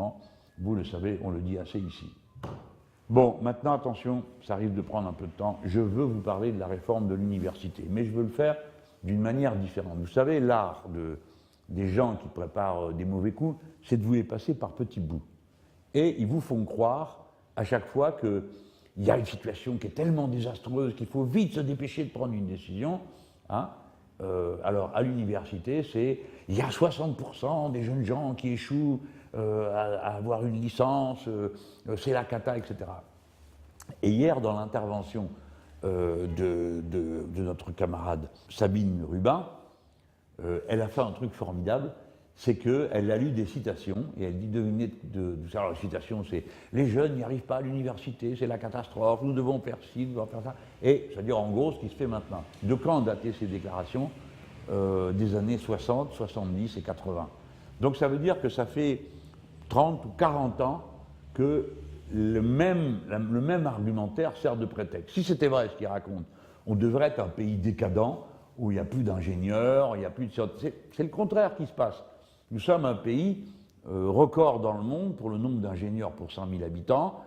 évidemment, vous le savez, on le dit assez ici. Bon, maintenant, attention, ça risque de prendre un peu de temps. Je veux vous parler de la réforme de l'université, mais je veux le faire d'une manière différente. Vous savez, l'art des gens qui préparent des mauvais coups, c'est de vous les passer par petits bouts. Et ils vous font croire, à chaque fois, qu'il y a une situation qui est tellement désastreuse qu'il faut vite se dépêcher de prendre une décision. Hein. Alors, à l'université, il y a 60% des jeunes gens qui échouent à avoir une licence, c'est la cata, etc. Et hier, dans l'intervention de notre camarade Sabine Rubin, elle a fait un truc formidable, c'est qu'elle a lu des citations, et elle dit, devinez, alors les citations, c'est « les jeunes n'y arrivent pas à l'université, c'est la catastrophe, nous devons faire ci, nous devons faire ça », et c'est-à-dire en gros ce qui se fait maintenant. De quand ont daté ces déclarations? Des années 60, 70 et 80. Donc ça veut dire que ça fait 30 ou 40 ans que le même argumentaire sert de prétexte. Si c'était vrai ce qu'il raconte, on devrait être un pays décadent, où il n'y a plus d'ingénieurs, il n'y a plus de... C'est le contraire qui se passe. Nous sommes un pays record dans le monde pour le nombre d'ingénieurs pour 100 000 habitants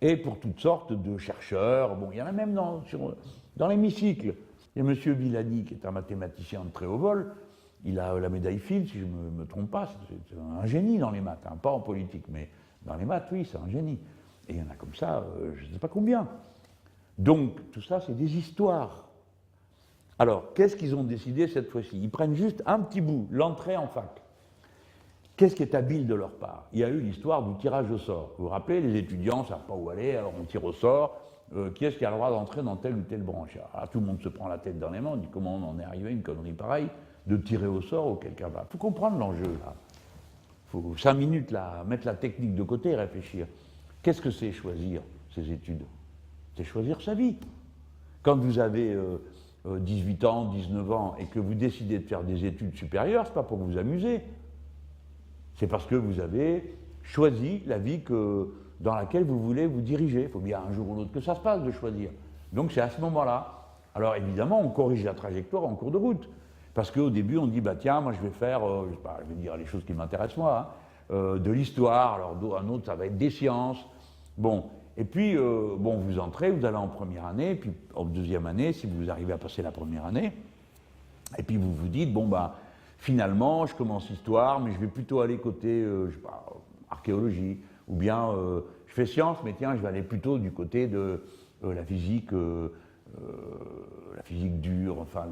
et pour toutes sortes de chercheurs. Bon, il y en a même dans l'hémicycle. Il y a M. Villani, qui est un mathématicien de très haut vol. Il a la médaille Fields, si je ne me trompe pas. C'est un génie dans les maths, hein, pas en politique, mais dans les maths, oui, c'est un génie. Et il y en a comme ça, je ne sais pas combien. Donc, tout ça, c'est des histoires. Alors, qu'est-ce qu'ils ont décidé cette fois-ci? Ils prennent juste un petit bout, l'entrée en fac. Qu'est-ce qui est habile de leur part? Il y a eu l'histoire du tirage au sort. Vous vous rappelez, les étudiants ne savent pas où aller, alors on tire au sort. Qui est-ce qui a le droit d'entrer dans telle ou telle branche? Alors, tout le monde se prend la tête dans les mains, on dit comment on en est arrivé à une connerie pareille, de tirer au sort ou quelqu'un va. Il faut comprendre l'enjeu, là. Il faut 5 minutes, là, mettre la technique de côté et réfléchir. Qu'est-ce que c'est choisir ces études? C'est choisir sa vie. Quand vous avez 18 ans, 19 ans, et que vous décidez de faire des études supérieures, ce n'est pas pour vous amuser. C'est parce que vous avez choisi la vie dans laquelle vous voulez vous diriger. Il faut bien un jour ou l'autre que ça se passe de choisir. Donc c'est à ce moment-là. Alors évidemment, on corrige la trajectoire en cours de route. Parce qu'au début, on dit, bah tiens, moi je vais faire, je vais dire les choses qui m'intéressent moi, hein, de l'histoire, alors un autre, ça va être des sciences. Bon, et puis, bon, vous entrez, vous allez en première année, puis en deuxième année, si vous arrivez à passer la première année, et puis vous vous dites, bon, bah, finalement, je commence histoire, mais je vais plutôt aller côté, je sais pas, archéologie, ou bien je fais sciences, mais tiens, je vais aller plutôt du côté de la physique dure, enfin,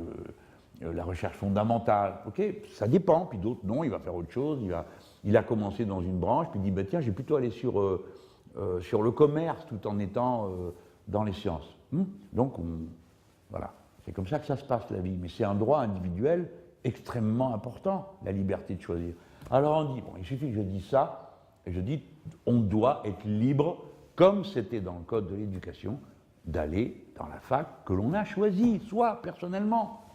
la recherche fondamentale. Ok, ça dépend, puis d'autres, non, il va faire autre chose, il a commencé dans une branche, puis il dit, bah, tiens, je vais plutôt aller sur le commerce, tout en étant dans les sciences. Donc, voilà, c'est comme ça que ça se passe, la vie, mais c'est un droit individuel extrêmement important, la liberté de choisir. Alors on dit, bon, il suffit que je dise ça, et je dis, on doit être libre, comme c'était dans le code de l'éducation, d'aller dans la fac que l'on a choisie, soit personnellement,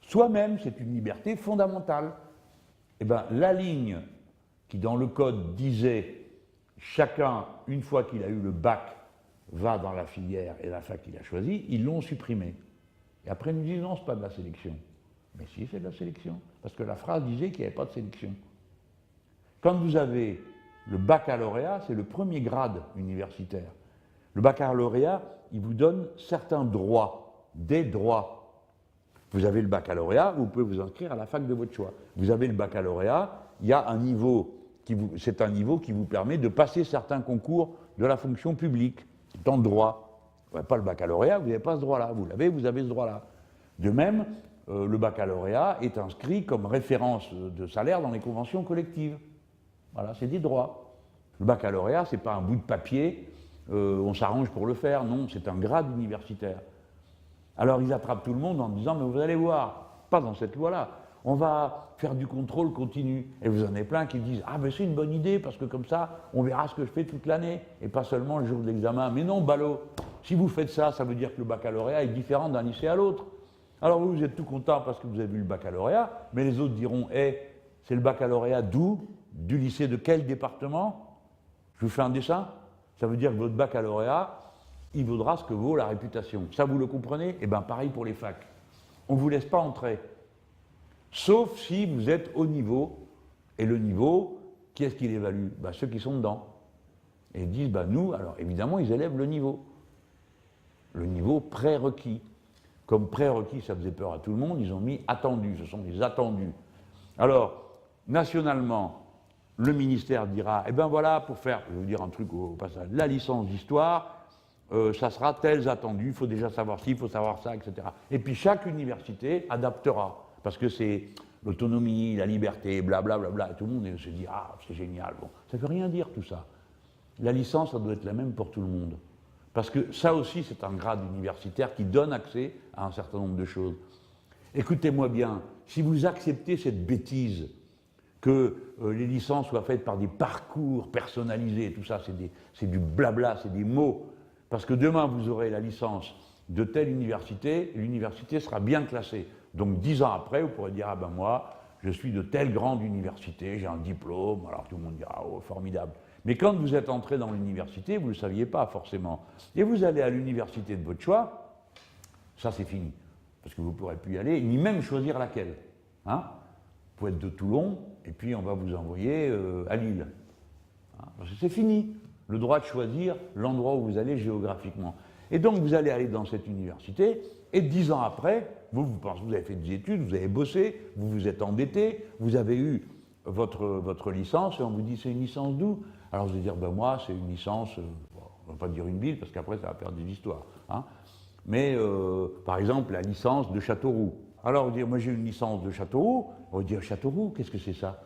soi-même, c'est une liberté fondamentale. Eh bien, la ligne qui, dans le code, disait chacun, une fois qu'il a eu le bac, va dans la filière et la fac qu'il a choisie, ils l'ont supprimée. Et après, ils nous disent non, ce n'est pas de la sélection. Mais si, c'est de la sélection, parce que la phrase disait qu'il n'y avait pas de sélection. Quand vous avez le baccalauréat, c'est le premier grade universitaire. Le baccalauréat, il vous donne certains droits, des droits. Vous avez le baccalauréat, vous pouvez vous inscrire à la fac de votre choix. Vous avez le baccalauréat, il y a un niveau, c'est un niveau qui vous permet de passer certains concours de la fonction publique, c'est en droit. Vous n'avez pas le baccalauréat, vous n'avez pas ce droit-là. Vous l'avez, vous avez ce droit-là. De même, le baccalauréat est inscrit comme référence de salaire dans les conventions collectives. Voilà, c'est des droits. Le baccalauréat, ce n'est pas un bout de papier, on s'arrange pour le faire, non, c'est un grade universitaire. Alors ils attrapent tout le monde en disant, mais vous allez voir, pas dans cette loi-là, on va faire du contrôle continu. Et vous en avez plein qui disent, ah ben c'est une bonne idée, parce que comme ça, on verra ce que je fais toute l'année, et pas seulement le jour de l'examen. Mais non, ballot, si vous faites ça, ça veut dire que le baccalauréat est différent d'un lycée à l'autre. Alors vous êtes tout content parce que vous avez eu le baccalauréat, mais les autres diront, c'est le baccalauréat d'où? Du lycée de quel département? Je vous fais un dessin. Ça veut dire que votre baccalauréat, il vaudra ce que vaut la réputation. Ça, vous le comprenez? Eh bien, pareil pour les facs. On ne vous laisse pas entrer. Sauf si vous êtes au niveau, et le niveau, qui est-ce qui l'évalue? Ben, ceux qui sont dedans. Et ils disent, ben, nous, alors évidemment, ils élèvent le niveau prérequis. Comme prérequis, ça faisait peur à tout le monde, ils ont mis attendus, ce sont des attendus. Alors, nationalement, le ministère dira, eh ben voilà, pour faire, je vais vous dire un truc au passage, la licence d'histoire, ça sera tels attendus, il faut déjà savoir ci, il faut savoir ça, etc. Et puis chaque université adaptera, parce que c'est l'autonomie, la liberté, blablabla, bla, bla, tout le monde se dit, ah, c'est génial. Bon, ça ne veut rien dire tout ça. La licence, ça doit être la même pour tout le monde. Parce que ça aussi, c'est un grade universitaire qui donne accès à un certain nombre de choses. Écoutez-moi bien, si vous acceptez cette bêtise, que les licences soient faites par des parcours personnalisés, tout ça, c'est du blabla, c'est des mots, parce que demain, vous aurez la licence de telle université, l'université sera bien classée. Donc 10 ans après, vous pourrez dire, ah ben moi, je suis de telle grande université, j'ai un diplôme, alors tout le monde dira, oh, formidable. Mais quand vous êtes entré dans l'université, vous ne le saviez pas forcément. Et vous allez à l'université de votre choix, ça c'est fini. Parce que vous ne pourrez plus y aller, ni même choisir laquelle. Hein? Vous pouvez être de Toulon, et puis on va vous envoyer à Lille. Hein? Parce que c'est fini, le droit de choisir l'endroit où vous allez géographiquement. Et donc vous allez aller dans cette université, et 10 ans après, vous pensez, vous avez fait des études, vous avez bossé, vous vous êtes endetté, vous avez eu votre licence, et on vous dit c'est une licence d'où? Alors vous allez dire, ben moi c'est une licence, bon, on ne va pas dire une ville, parce qu'après ça va perdre des histoires. Hein? Mais par exemple la licence de Châteauroux. Alors vous dire, moi j'ai une licence de Châteauroux, on va dire Châteauroux, qu'est-ce que c'est ça?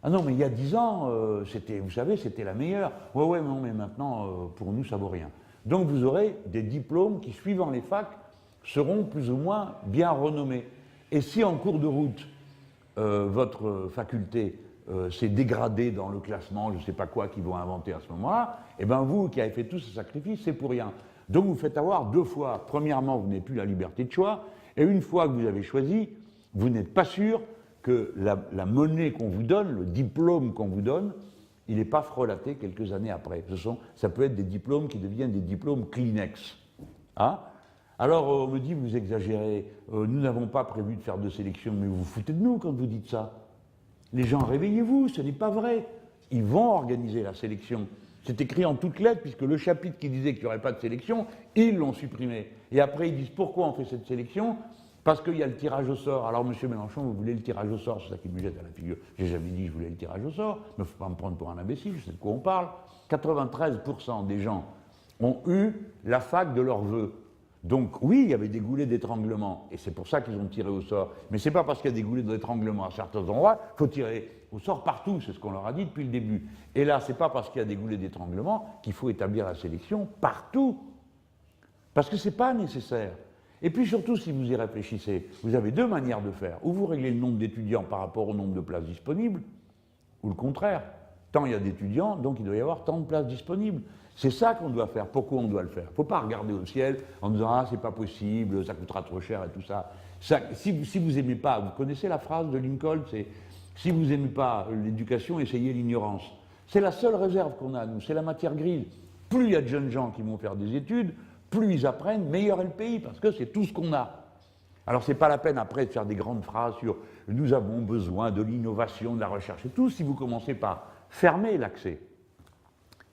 Ah non, mais il y a 10 ans, vous savez, c'était la meilleure. Ouais, non, mais maintenant, pour nous, ça vaut rien. Donc vous aurez des diplômes qui, suivant les facs, seront plus ou moins bien renommés. Et si en cours de route, votre faculté s'est dégradée dans le classement, je ne sais pas quoi qu'ils vont inventer à ce moment-là, eh bien vous qui avez fait tout ce sacrifice, c'est pour rien. Donc vous faites avoir deux fois. Premièrement, vous n'avez plus la liberté de choix, et une fois que vous avez choisi, vous n'êtes pas sûr que la monnaie qu'on vous donne, le diplôme qu'on vous donne, il n'est pas frelaté quelques années après. Ça peut être des diplômes qui deviennent des diplômes Kleenex. Hein? Alors on me dit, vous exagérez, nous n'avons pas prévu de faire de sélection, mais vous vous foutez de nous quand vous dites ça. Les gens, réveillez-vous, ce n'est pas vrai. Ils vont organiser la sélection. C'est écrit en toutes lettres, puisque le chapitre qui disait qu'il n'y aurait pas de sélection, ils l'ont supprimé. Et après, ils disent, pourquoi on fait cette sélection? Parce qu'il y a le tirage au sort. Alors, M. Mélenchon, vous voulez le tirage au sort, c'est ça qui me jette à la figure. J'ai jamais dit que je voulais le tirage au sort, mais il ne faut pas me prendre pour un imbécile, je sais de quoi on parle. 93% des gens ont eu la fac de leur vœu. Donc, oui, il y avait des goulets d'étranglement, et c'est pour ça qu'ils ont tiré au sort. Mais ce n'est pas parce qu'il y a des goulets d'étranglement à certains endroits, il faut tirer au sort partout, c'est ce qu'on leur a dit depuis le début. Et là, ce n'est pas parce qu'il y a des goulets d'étranglement qu'il faut établir la sélection partout. Parce que ce n'est pas nécessaire. Et puis surtout, si vous y réfléchissez, vous avez deux manières de faire. Ou vous réglez le nombre d'étudiants par rapport au nombre de places disponibles, ou le contraire. Tant il y a d'étudiants, donc il doit y avoir tant de places disponibles. C'est ça qu'on doit faire. Pourquoi on doit le faire? Il ne faut pas regarder au ciel en disant « Ah, c'est pas possible, ça coûtera trop cher et tout ça. » Si vous n'aimez pas, vous connaissez la phrase de Lincoln, c'est « Si vous n'aimez pas l'éducation, essayez l'ignorance. » C'est la seule réserve qu'on a, nous, c'est la matière grise. Plus il y a de jeunes gens qui vont faire des études, plus ils apprennent, meilleur est le pays, parce que c'est tout ce qu'on a. Alors c'est pas la peine après de faire des grandes phrases sur « Nous avons besoin de l'innovation, de la recherche et tout », si vous commencez par fermer l'accès.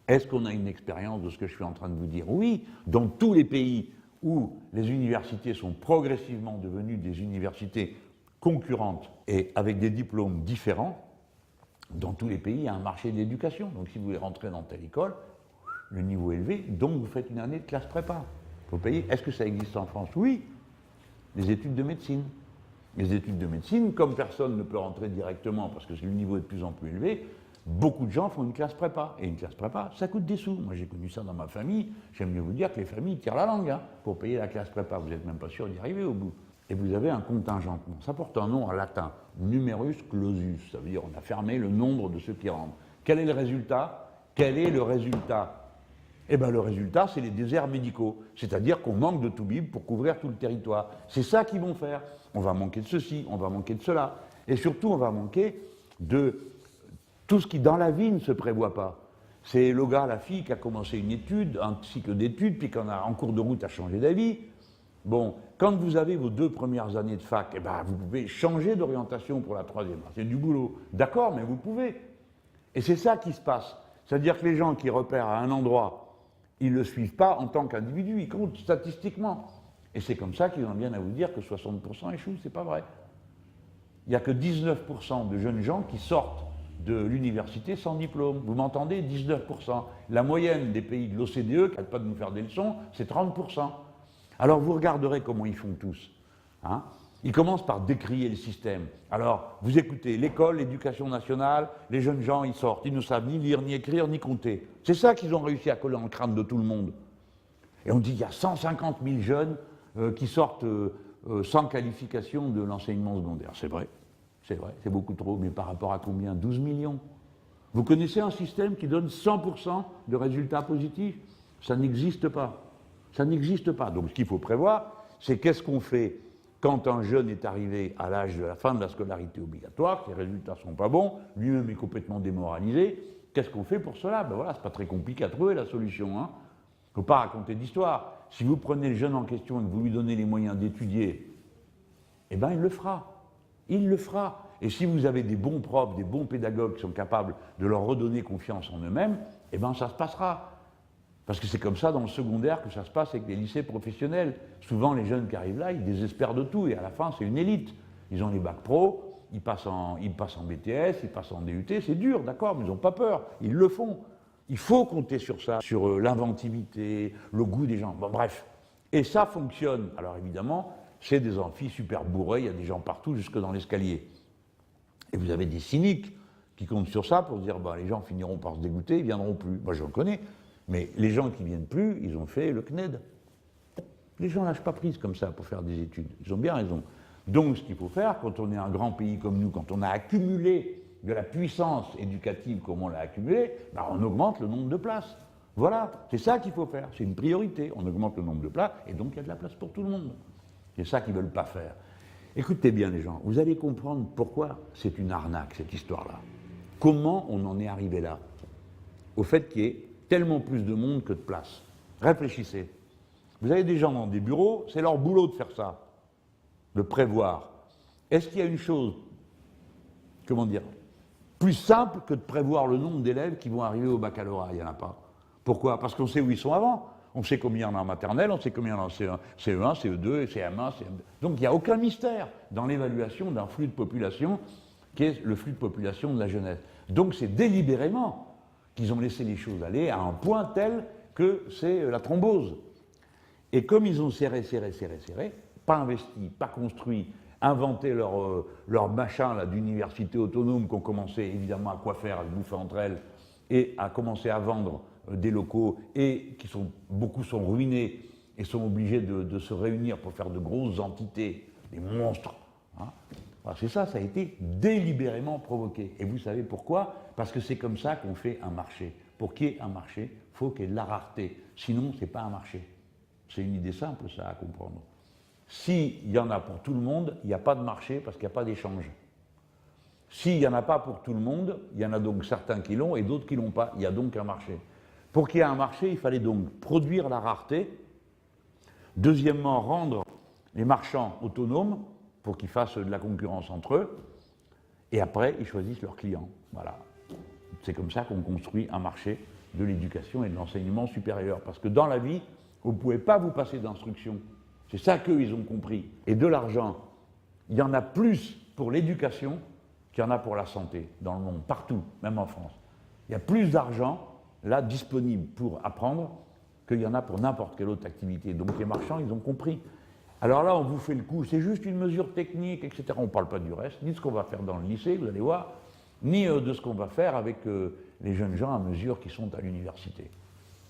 Est-ce qu'on a une expérience de ce que je suis en train de vous dire? Oui, dans tous les pays où les universités sont progressivement devenues des universités concurrentes et avec des diplômes différents, dans tous les pays, il y a un marché de l'éducation. Donc si vous voulez rentrer dans telle école, le niveau est élevé, donc vous faites une année de classe prépa. Il faut payer. Est-ce que ça existe en France? Oui. Les études de médecine. Les études de médecine, comme personne ne peut rentrer directement parce que le niveau est de plus en plus élevé, beaucoup de gens font une classe prépa. Et une classe prépa, ça coûte des sous. Moi, j'ai connu ça dans ma famille. J'aime mieux vous dire que les familles tirent la langue pour payer la classe prépa. Vous n'êtes même pas sûr d'y arriver au bout. Et vous avez un contingentement. Ça porte un nom en latin, numerus clausus. Ça veut dire on a fermé le nombre de ceux qui rentrent. Quel est le résultat? Quel est le résultat? Eh bien, le résultat, c'est les déserts médicaux. C'est-à-dire qu'on manque de toubib pour couvrir tout le territoire. C'est ça qu'ils vont faire. On va manquer de ceci, on va manquer de cela. Et surtout, on va manquer de tout ce qui, dans la vie, ne se prévoit pas. C'est le gars, la fille, qui a commencé une étude, un cycle d'études, puis qu'on a, en cours de route, a changé d'avis. Bon, quand vous avez vos 2 premières années de fac, eh ben, vous pouvez changer d'orientation pour la 3e. C'est du boulot. D'accord, mais vous pouvez. Et c'est ça qui se passe. C'est-à-dire que les gens qui repèrent à un endroit, ils ne le suivent pas en tant qu'individu, ils comptent statistiquement. Et c'est comme ça qu'ils en viennent à vous dire que 60% échouent, c'est pas vrai. Il n'y a que 19% de jeunes gens qui sortent de l'université sans diplôme. Vous m'entendez? 19%. La moyenne des pays de l'OCDE, qui n'arrête pas de nous faire des leçons, c'est 30%. Alors vous regarderez comment ils font tous. Hein? Ils commencent par décrier le système. Alors, vous écoutez, l'école, l'éducation nationale, les jeunes gens, ils sortent, ils ne savent ni lire, ni écrire, ni compter. C'est ça qu'ils ont réussi à coller en crâne de tout le monde. Et on dit qu'il y a 150 000 jeunes qui sortent sans qualification de l'enseignement secondaire. C'est vrai, c'est beaucoup trop, mais par rapport à combien? 12 millions. Vous connaissez un système qui donne 100% de résultats positifs? Ça n'existe pas. Ça n'existe pas. Donc ce qu'il faut prévoir, c'est qu'est-ce qu'on fait quand un jeune est arrivé à l'âge de la fin de la scolarité obligatoire, que les résultats ne sont pas bons, lui-même est complètement démoralisé, qu'est-ce qu'on fait pour cela? Ben voilà, c'est pas très compliqué à trouver la solution. Hein. Il ne faut pas raconter d'histoire. Si vous prenez le jeune en question et que vous lui donnez les moyens d'étudier, eh bien il le fera. Il le fera. Et si vous avez des bons profs, des bons pédagogues qui sont capables de leur redonner confiance en eux-mêmes, eh bien ça se passera. Parce que c'est comme ça dans le secondaire que ça se passe avec les lycées professionnels. Souvent, les jeunes qui arrivent là, ils désespèrent de tout, et à la fin, c'est une élite. Ils ont les bacs pro, ils passent en BTS, ils passent en DUT, c'est dur, d'accord, mais ils n'ont pas peur, ils le font. Il faut compter sur ça, sur l'inventivité, le goût des gens, bon, bref. Et ça fonctionne. Alors évidemment, c'est des amphis super bourrés, il y a des gens partout, jusque dans l'escalier. Et vous avez des cyniques qui comptent sur ça pour dire, ben, les gens finiront par se dégoûter, ils ne viendront plus. Moi, je le connais. Mais les gens qui ne viennent plus, ils ont fait le CNED. Les gens ne lâchent pas prise comme ça pour faire des études. Ils ont bien raison. Donc, ce qu'il faut faire, quand on est un grand pays comme nous, quand on a accumulé de la puissance éducative comme on l'a accumulé, ben on augmente le nombre de places. Voilà, c'est ça qu'il faut faire. C'est une priorité. On augmente le nombre de places et donc il y a de la place pour tout le monde. C'est ça qu'ils ne veulent pas faire. Écoutez bien les gens, vous allez comprendre pourquoi c'est une arnaque cette histoire-là. Comment on en est arrivé là? Au fait qu'il y ait tellement plus de monde que de place. Réfléchissez. Vous avez des gens dans des bureaux, c'est leur boulot de faire ça, de prévoir. Est-ce qu'il y a une chose, comment dire, plus simple que de prévoir le nombre d'élèves qui vont arriver au baccalauréat? Il n'y en a pas. Pourquoi? Parce qu'on sait où ils sont avant. On sait combien il y en a en maternelle, on sait combien il y en a en CE1, CE2, CM1, CM2. Donc il n'y a aucun mystère dans l'évaluation d'un flux de population qui est le flux de population de la jeunesse. Donc c'est délibérément qu'ils ont laissé les choses aller à un point tel que c'est la thrombose. Et comme ils ont serré, pas investi, pas construit, inventé leur machin là, d'université autonome qu'on commençait évidemment à quoi faire, à se bouffer entre elles, et à commencer à vendre des locaux, et beaucoup sont ruinés et sont obligés de se réunir pour faire de grosses entités, des monstres. Hein. Alors c'est ça, ça a été délibérément provoqué. Et vous savez pourquoi? Parce que c'est comme ça qu'on fait un marché. Pour qu'il y ait un marché, il faut qu'il y ait de la rareté. Sinon, ce n'est pas un marché. C'est une idée simple, ça, à comprendre. S'il y en a pour tout le monde, il n'y a pas de marché parce qu'il n'y a pas d'échange. S'il n'y en a pas pour tout le monde, il y en a donc certains qui l'ont et d'autres qui ne l'ont pas. Il y a donc un marché. Pour qu'il y ait un marché, il fallait donc produire la rareté. Deuxièmement, rendre les marchands autonomes pour qu'ils fassent de la concurrence entre eux. Et après, ils choisissent leurs clients. Voilà. C'est comme ça qu'on construit un marché de l'éducation et de l'enseignement supérieur. Parce que dans la vie, vous ne pouvez pas vous passer d'instruction. C'est ça qu'eux, ils ont compris. Et de l'argent, il y en a plus pour l'éducation qu'il y en a pour la santé dans le monde, partout, même en France. Il y a plus d'argent, là, disponible pour apprendre qu'il y en a pour n'importe quelle autre activité. Donc les marchands, ils ont compris. Alors là, on vous fait le coup, c'est juste une mesure technique, etc. On ne parle pas du reste, ni de ce qu'on va faire dans le lycée, vous allez voir, ni de ce qu'on va faire avec les jeunes gens à mesure qui sont à l'université.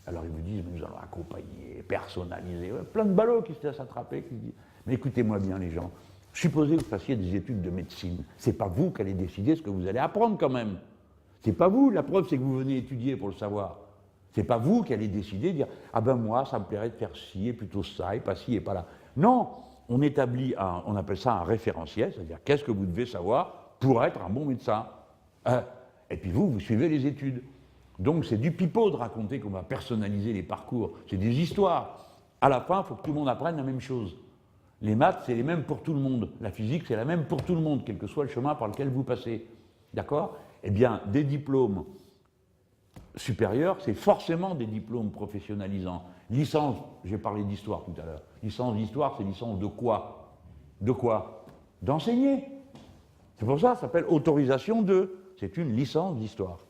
Alors ils vous disent, nous allons accompagner, personnaliser, plein de ballots qui se laissent attraper, qui disent, mais écoutez-moi bien les gens, supposez que vous fassiez des études de médecine, c'est pas vous qui allez décider ce que vous allez apprendre quand même. C'est pas vous, la preuve c'est que vous venez étudier pour le savoir. C'est pas vous qui allez décider, dire, ah ben moi ça me plairait de faire ci et plutôt ça, et pas ci et pas là. Non, on établit on appelle ça un référentiel, c'est-à-dire qu'est-ce que vous devez savoir pour être un bon médecin. Et puis vous suivez les études. Donc c'est du pipeau de raconter qu'on va personnaliser les parcours, c'est des histoires. À la fin, il faut que tout le monde apprenne la même chose. Les maths, c'est les mêmes pour tout le monde. La physique, c'est la même pour tout le monde, quel que soit le chemin par lequel vous passez. D'accord? Eh bien, des diplômes supérieurs, c'est forcément des diplômes professionnalisants. Licence, j'ai parlé d'histoire tout à l'heure. Licence d'histoire, c'est licence de quoi? De quoi? D'enseigner. C'est pour ça que ça s'appelle autorisation de. C'est une licence d'histoire.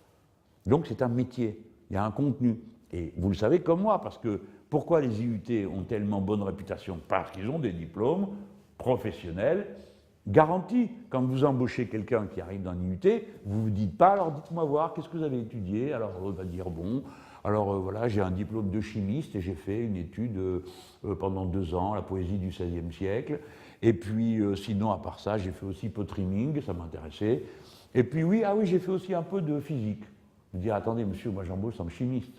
Donc c'est un métier, il y a un contenu. Et vous le savez comme moi, parce que pourquoi les IUT ont tellement bonne réputation? Parce qu'ils ont des diplômes professionnels garantis. Quand vous embauchez quelqu'un qui arrive dans l'IUT, vous ne vous dites pas, alors dites-moi voir, qu'est-ce que vous avez étudié? Alors on va dire, bon, alors voilà, j'ai un diplôme de chimiste et j'ai fait une étude pendant 2 ans, la poésie du XVIe siècle. Et puis sinon, à part ça, j'ai fait aussi potriming, ça m'intéressait. Et puis oui, ah oui, j'ai fait aussi un peu de physique. Vous dites, attendez monsieur, moi j'embauche comme chimiste.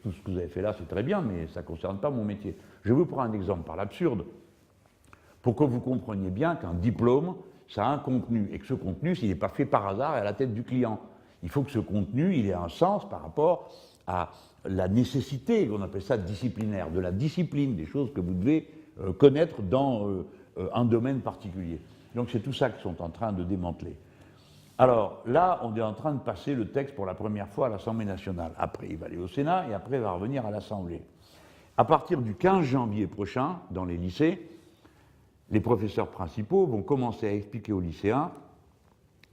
Tout ce que vous avez fait là, c'est très bien, mais ça ne concerne pas mon métier. Je vous prends un exemple par l'absurde, pour que vous compreniez bien qu'un diplôme, ça a un contenu, et que ce contenu, s'il n'est pas fait par hasard, est à la tête du client. Il faut que ce contenu, il ait un sens par rapport à la nécessité, on appelle ça disciplinaire, de la discipline, des choses que vous devez connaître dans un domaine particulier. Donc c'est tout ça qu'ils sont en train de démanteler. Alors là, on est en train de passer le texte pour la première fois à l'Assemblée nationale. Après, il va aller au Sénat et après, il va revenir à l'Assemblée. À partir du 15 janvier prochain, dans les lycées, les professeurs principaux vont commencer à expliquer aux lycéens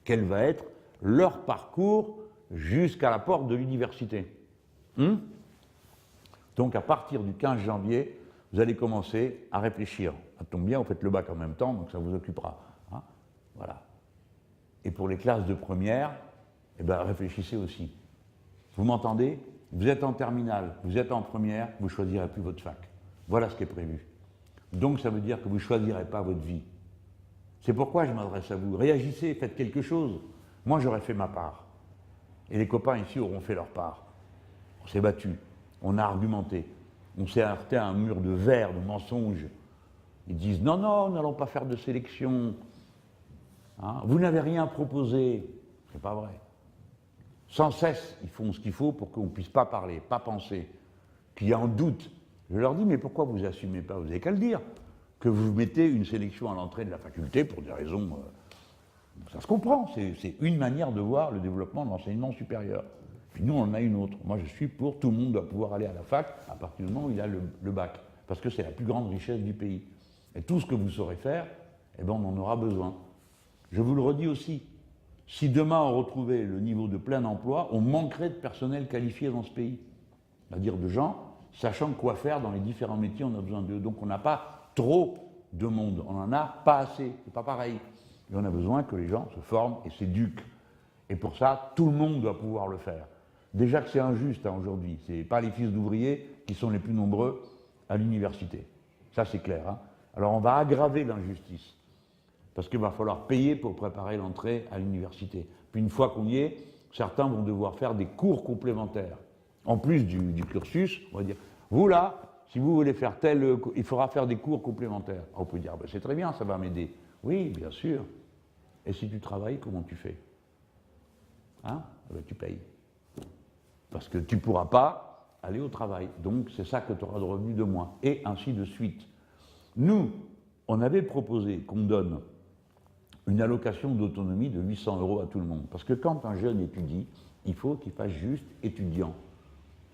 quel va être leur parcours jusqu'à la porte de l'université. Donc à partir du 15 janvier, vous allez commencer à réfléchir. Ça tombe bien, vous faites le bac en même temps, donc ça vous occupera. Hein, voilà. Et pour les classes de première, eh ben, réfléchissez aussi. Vous m'entendez? Vous êtes en terminale, vous êtes en première, vous ne choisirez plus votre fac. Voilà ce qui est prévu. Donc ça veut dire que vous ne choisirez pas votre vie. C'est pourquoi je m'adresse à vous. Réagissez, faites quelque chose. Moi, j'aurais fait ma part. Et les copains ici auront fait leur part. On s'est battu, on a argumenté, on s'est heurté à un mur de verre, de mensonges. Ils disent non, non, nous n'allons pas faire de sélection. Hein, vous n'avez rien proposé. C'est pas vrai. Sans cesse, ils font ce qu'il faut pour qu'on ne puisse pas parler, pas penser, qu'il y a un doute. Je leur dis, mais pourquoi vous n'assumez pas? Vous n'avez qu'à le dire. Que vous mettez une sélection à l'entrée de la faculté pour des raisons... ça se comprend, c'est une manière de voir le développement de l'enseignement supérieur. Puis nous, on en a une autre. Moi, je suis pour tout le monde doit pouvoir aller à la fac à partir du moment où il a le bac. Parce que c'est la plus grande richesse du pays. Et tout ce que vous saurez faire, eh ben, on en aura besoin. Je vous le redis aussi, si demain on retrouvait le niveau de plein emploi, on manquerait de personnel qualifié dans ce pays. C'est-à-dire de gens sachant quoi faire dans les différents métiers, on a besoin d'eux. Donc on n'a pas trop de monde, on n'en a pas assez, c'est pas pareil. Et on a besoin que les gens se forment et s'éduquent. Et pour ça, tout le monde doit pouvoir le faire. Déjà que c'est injuste hein, aujourd'hui, ce n'est pas les fils d'ouvriers qui sont les plus nombreux à l'université. Ça c'est clair. Hein. Alors on va aggraver l'injustice. Parce qu'il va falloir payer pour préparer l'entrée à l'université. Puis une fois qu'on y est, certains vont devoir faire des cours complémentaires. En plus du cursus, on va dire, vous là, si vous voulez faire tel, il faudra faire des cours complémentaires. On peut dire, ben, c'est très bien, ça va m'aider. Oui, bien sûr. Et si tu travailles, comment tu fais? Hein? Ben, tu payes. Parce que tu ne pourras pas aller au travail. Donc c'est ça que tu auras de revenus de moins. Et ainsi de suite. Nous, on avait proposé qu'on donne une allocation d'autonomie de 800 € à tout le monde. Parce que quand un jeune étudie, il faut qu'il fasse juste étudiant.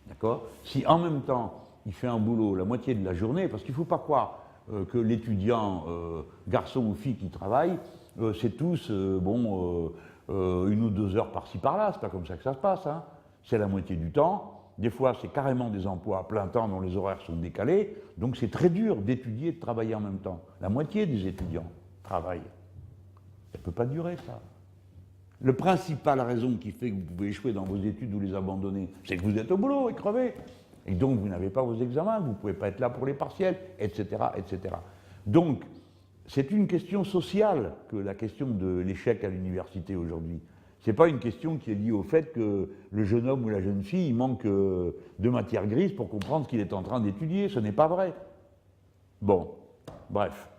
D'accord? Si en même temps, il fait un boulot la moitié de la journée, parce qu'il ne faut pas croire que l'étudiant, garçon ou fille qui travaille, c'est tous, une ou 2 heures par-ci par-là, c'est pas comme ça que ça se passe. Hein. C'est la moitié du temps. Des fois, c'est carrément des emplois à plein temps dont les horaires sont décalés. Donc c'est très dur d'étudier et de travailler en même temps. La moitié des étudiants travaillent. Ça ne peut pas durer, ça. La principale raison qui fait que vous pouvez échouer dans vos études ou les abandonner, c'est que vous êtes au boulot et crevé. Et donc, vous n'avez pas vos examens, vous ne pouvez pas être là pour les partiels, etc., etc. Donc, c'est une question sociale que la question de l'échec à l'université aujourd'hui. Ce n'est pas une question qui est liée au fait que le jeune homme ou la jeune fille il manque de matière grise pour comprendre ce qu'il est en train d'étudier. Ce n'est pas vrai. Bon, bref.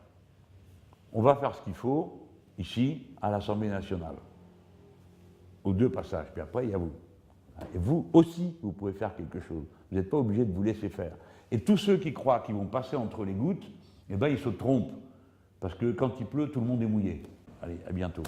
On va faire ce qu'il faut, ici, à l'Assemblée nationale. Aux 2 passages, puis après, il y a vous. Et vous aussi, vous pouvez faire quelque chose. Vous n'êtes pas obligé de vous laisser faire. Et tous ceux qui croient qu'ils vont passer entre les gouttes, eh ben, ils se trompent. Parce que quand il pleut, tout le monde est mouillé. Allez, à bientôt.